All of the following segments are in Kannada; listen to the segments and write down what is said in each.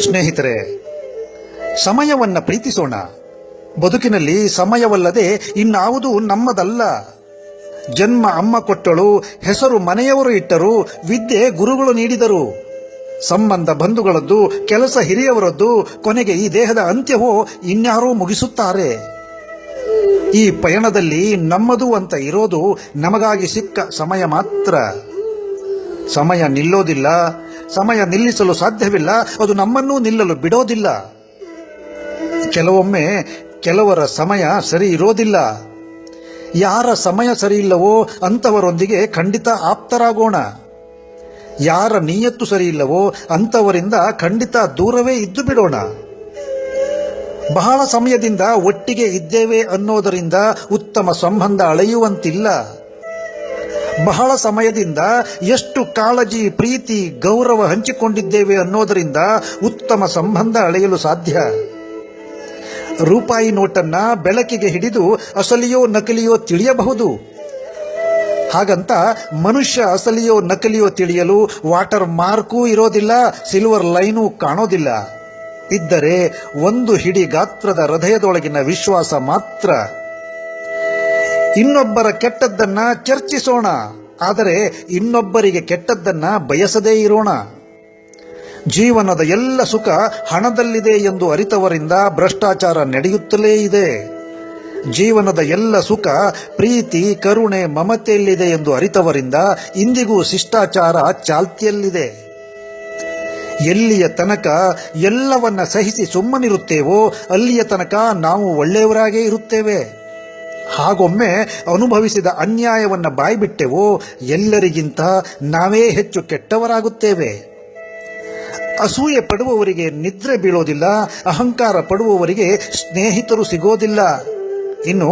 ಸ್ನೇಹಿತರೆ, ಸಮಯವನ್ನು ಪ್ರೀತಿಸೋಣ. ಬದುಕಿನಲ್ಲಿ ಸಮಯವಲ್ಲದೆ ಇನ್ನಾವುದೂ ನಮ್ಮದಲ್ಲ. ಜನ್ಮ ಅಮ್ಮ ಕೊಟ್ಟಳು, ಹೆಸರು ಮನೆಯವರು ಇಟ್ಟರು, ವಿದ್ಯೆ ಗುರುಗಳು ನೀಡಿದರು, ಸಂಬಂಧ ಬಂಧುಗಳದ್ದು, ಕೆಲಸ ಹಿರಿಯವರದ್ದು, ಕೊನೆಗೆ ಈ ದೇಹದ ಅಂತ್ಯವೋ ಇನ್ಯಾರೋ ಮುಗಿಸುತ್ತಾರೆ. ಈ ಪಯಣದಲ್ಲಿ ನಮ್ಮದು ಅಂತ ಇರೋದು ನಮಗಾಗಿ ಸಿಕ್ಕ ಸಮಯ ಮಾತ್ರ. ಸಮಯ ನಿಲ್ಲೋದಿಲ್ಲ, ಸಮಯ ನಿಲ್ಲಿಸಲು ಸಾಧ್ಯವಿಲ್ಲ, ಅದು ನಮ್ಮನ್ನೂ ನಿಲ್ಲಲು ಬಿಡೋದಿಲ್ಲ. ಕೆಲವೊಮ್ಮೆ ಕೆಲವರ ಸಮಯ ಸರಿ ಇರೋದಿಲ್ಲ. ಯಾರ ಸಮಯ ಸರಿ ಇಲ್ಲವೋ ಅಂಥವರೊಂದಿಗೆ ಖಂಡಿತ ಆಪ್ತರಾಗೋಣ. ಯಾರ ನಿಯತ್ತು ಸರಿ ಇಲ್ಲವೋ ಅಂಥವರಿಂದ ಖಂಡಿತ ದೂರವೇ ಇದ್ದು ಬಿಡೋಣ. ಬಹಳ ಸಮಯದಿಂದ ಒಟ್ಟಿಗೆ ಇದ್ದೇವೆ ಅನ್ನೋದರಿಂದ ಉತ್ತಮ ಸಂಬಂಧ ಅಳೆಯುವಂತಿಲ್ಲ. ಬಹಳ ಸಮಯದಿಂದ ಎಷ್ಟು ಕಾಳಜಿ, ಪ್ರೀತಿ, ಗೌರವ ಹಂಚಿಕೊಂಡಿದ್ದೇವೆ ಅನ್ನೋದರಿಂದ ಉತ್ತಮ ಸಂಬಂಧ ಅಳೆಯಲು ಸಾಧ್ಯ. ರೂಪಾಯಿ ನೋಟನ್ನ ಬೆಳಕಿಗೆ ಹಿಡಿದು ಅಸಲಿಯೋ ನಕಲಿಯೋ ತಿಳಿಯಬಹುದು. ಹಾಗಂತ ಮನುಷ್ಯ ಅಸಲಿಯೋ ನಕಲಿಯೋ ತಿಳಿಯಲು ವಾಟರ್ ಮಾರ್ಕೂ ಇರೋದಿಲ್ಲ, ಸಿಲ್ವರ್ ಲೈನೂ ಕಾಣೋದಿಲ್ಲ. ಇದ್ದರೆ ಒಂದು ಹಿಡಿ ಗಾತ್ರದ ಹೃದಯದೊಳಗಿನ ವಿಶ್ವಾಸ ಮಾತ್ರ. ಇನ್ನೊಬ್ಬರ ಕೆಟ್ಟದ್ದನ್ನ ಚರ್ಚಿಸೋಣ, ಆದರೆ ಇನ್ನೊಬ್ಬರಿಗೆ ಕೆಟ್ಟದ್ದನ್ನ ಬಯಸದೇ ಇರೋಣ. ಜೀವನದ ಎಲ್ಲ ಸುಖ ಹಣದಲ್ಲಿದೆ ಎಂದು ಅರಿತವರಿಂದ ಭ್ರಷ್ಟಾಚಾರ ನಡೆಯುತ್ತಲೇ ಇದೆ. ಜೀವನದ ಎಲ್ಲ ಸುಖ ಪ್ರೀತಿ, ಕರುಣೆ, ಮಮತೆಯಲ್ಲಿದೆ ಎಂದು ಅರಿತವರಿಂದ ಇಂದಿಗೂ ಶಿಷ್ಟಾಚಾರ ಚಾಲ್ತಿಯಲ್ಲಿದೆ. ಎಲ್ಲಿಯ ತನಕ ಎಲ್ಲವನ್ನ ಸಹಿಸಿ ಸುಮ್ಮನಿರುತ್ತೇವೋ ಅಲ್ಲಿಯ ತನಕ ನಾವು ಒಳ್ಳೆಯವರಾಗೇ ಇರುತ್ತೇವೆ. ಹಾಗೊಮ್ಮೆ ಅನುಭವಿಸಿದ ಅನ್ಯಾಯವನ್ನು ಬಾಯ್ಬಿಟ್ಟೆವೋ ಎಲ್ಲರಿಗಿಂತ ನಾವೇ ಹೆಚ್ಚು ಕೆಟ್ಟವರಾಗುತ್ತೇವೆ. ಅಸೂಯೆ ಪಡುವವರಿಗೆ ನಿದ್ರೆ ಬೀಳೋದಿಲ್ಲ, ಅಹಂಕಾರ ಪಡುವವರಿಗೆ ಸ್ನೇಹಿತರು ಸಿಗೋದಿಲ್ಲ, ಇನ್ನು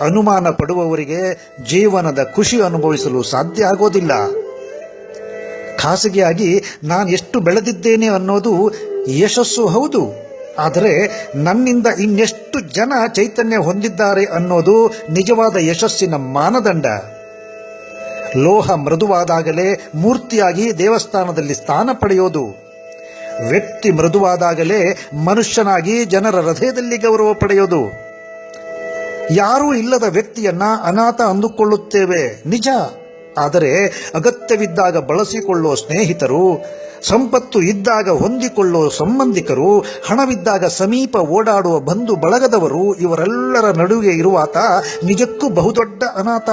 ಅನುಮಾನ ಪಡುವವರಿಗೆ ಜೀವನದ ಖುಷಿ ಅನುಭವಿಸಲು ಸಾಧ್ಯ ಆಗೋದಿಲ್ಲ. ಖಾಸಗಿಯಾಗಿ ನಾನು ಎಷ್ಟು ಬೆಳೆದಿದ್ದೇನೆ ಅನ್ನೋದು ಯಶಸ್ಸು ಹೌದು, ಆದರೆ ನನ್ನಿಂದ ಇನ್ನೆಷ್ಟು ಜನ ಚೈತನ್ಯ ಹೊಂದಿದ್ದಾರೆ ಅನ್ನೋದು ನಿಜವಾದ ಯಶಸ್ಸಿನ ಮಾನದಂಡ. ಲೋಹ ಮೃದುವಾದಾಗಲೇ ಮೂರ್ತಿಯಾಗಿ ದೇವಸ್ಥಾನದಲ್ಲಿ ಸ್ಥಾನ ಪಡೆಯೋದು. ವ್ಯಕ್ತಿ ಮೃದುವಾದಾಗಲೇ ಮನುಷ್ಯನಾಗಿ ಜನರ ಹೃದಯದಲ್ಲಿ ಗೌರವ ಪಡೆಯೋದು. ಯಾರೂ ಇಲ್ಲದ ವ್ಯಕ್ತಿಯನ್ನ ಅನಾಥ ಅಂದುಕೊಳ್ಳುತ್ತೇವೆ ನಿಜ, ಆದರೆ ಅಗತ್ಯವಿದ್ದಾಗ ಬಳಸಿಕೊಳ್ಳುವ ಸ್ನೇಹಿತರು, ಸಂಪತ್ತು ಇದ್ದಾಗ ಹೊಂದಿಕೊಳ್ಳುವ ಸಂಬಂಧಿಕರು, ಹಣವಿದ್ದಾಗ ಸಮೀಪ ಓಡಾಡುವ ಬಂಧು ಬಳಗದವರು, ಇವರೆಲ್ಲರ ನಡುವೆ ಇರುವಾತ ನಿಜಕ್ಕೂ ಬಹುದೊಡ್ಡ ಅನಾಥ.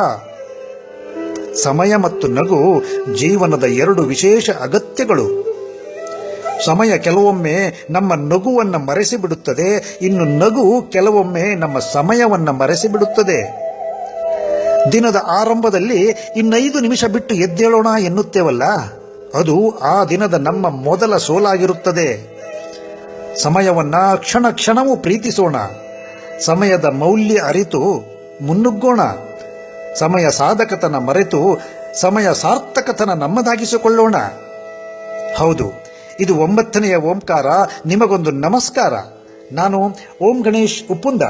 ಸಮಯ ಮತ್ತು ನಗು ಜೀವನದ ಎರಡು ವಿಶೇಷ ಅಗತ್ಯಗಳು. ಸಮಯ ಕೆಲವೊಮ್ಮೆ ನಮ್ಮ ನಗುವನ್ನು ಮರೆಸಿಬಿಡುತ್ತದೆ, ಇನ್ನು ನಗು ಕೆಲವೊಮ್ಮೆ ನಮ್ಮ ಸಮಯವನ್ನು ಮರೆಸಿಬಿಡುತ್ತದೆ. ದಿನದ ಆರಂಭದಲ್ಲಿ 5 ನಿಮಿಷ ಬಿಟ್ಟು ಎದ್ದೇಳೋಣ ಎನ್ನುತ್ತೇವಲ್ಲ, ಅದು ಆ ದಿನದ ನಮ್ಮ ಮೊದಲ ಸೋಲಾಗಿರುತ್ತದೆ. ಸಮಯವನ್ನ ಕ್ಷಣ ಕ್ಷಣವೂ ಪ್ರೀತಿಸೋಣ. ಸಮಯದ ಮೌಲ್ಯ ಅರಿತು ಮುನ್ನುಗ್ಗೋಣ. ಸಮಯ ಸಾಧಕತನ ಮರೆತು ಸಮಯ ಸಾರ್ಥಕತನ ನಮ್ಮದಾಗಿಸಿಕೊಳ್ಳೋಣ. ಹೌದು, ಇದು 9ನೆಯ ಓಂಕಾರ. ನಿಮಗೊಂದು ನಮಸ್ಕಾರ. ನಾನು ಓಂ ಗಣೇಶ್ ಉಪ್ಪುಂದ.